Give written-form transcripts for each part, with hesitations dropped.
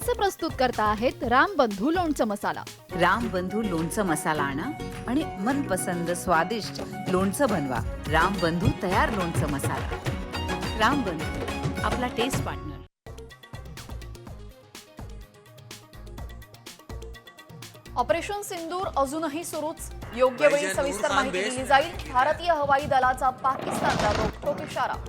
आमचे प्रस्तुत करता आहेत रामबंधू लोणचं मसाला। रामबंधू लोणचं मसाला आणा आणि मनपसंद स्वादिष्ट लोणचं बनवा। रामबंधू तयार लोणचं मसाला। रामबंधू आपला टेस्ट पार्टनर। ऑपरेशन सिंदूर अजूनही सुरूच। योग्य वेळी सविस्तर माहिती दिली जाईल। भारतीय हवाई दलाचा पाकिस्तानला रोखठोक इशारा।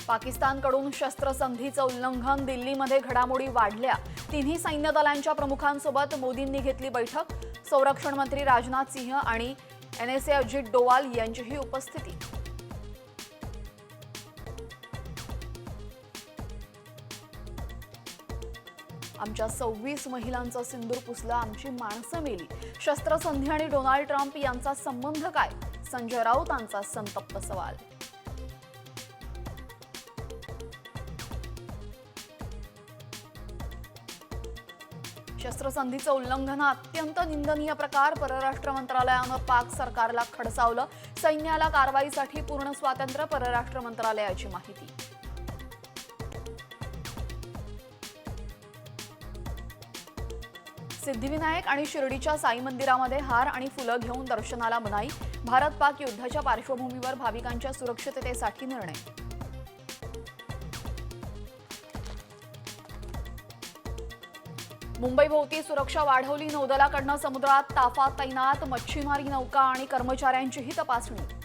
पाकिस्तानकडून शस्त्रसंधीचं उल्लंघन। दिल्लीमध्ये घडामोडी वाढल्या। तिन्ही सैन्य दलांच्या प्रमुखांसोबत मोदींनी घेतली बैठक। संरक्षण मंत्री राजनाथ सिंह आणि NSA अजित डोवाल यांचीही उपस्थिती। आमच्या 26 महिलांचा सिंदूर पुसला, आमची माणसं मेली। शस्त्रसंधी आणि डोनाल्ड ट्रम्प यांचा संबंध काय? संजय राऊतांचा संतप्त सवाल। शस्त्रसंधीचं उल्लंघन हा अत्यंत निंदनीय प्रकार। परराष्ट्र मंत्रालयानं पाक सरकारला खडसावलं। सैन्याला कारवाईसाठी पूर्ण स्वातंत्र्य। परराष्ट्र मंत्रालयाची माहिती। सिद्धिविनायक आणि शिर्डीच्या साई मंदिरामध्ये हार आणि फुलं घेऊन दर्शनाला मनाई। भारत पाक युद्धाच्या पार्श्वभूमीवर भाविकांच्या सुरक्षिततेसाठी निर्णय। मुंबईभोवती सुरक्षा वाढवली। नौदलाकडनं समुद्रात ताफा तैनात। मच्छीमारी नौका आणि कर्मचाऱ्यांचीही तपासणी।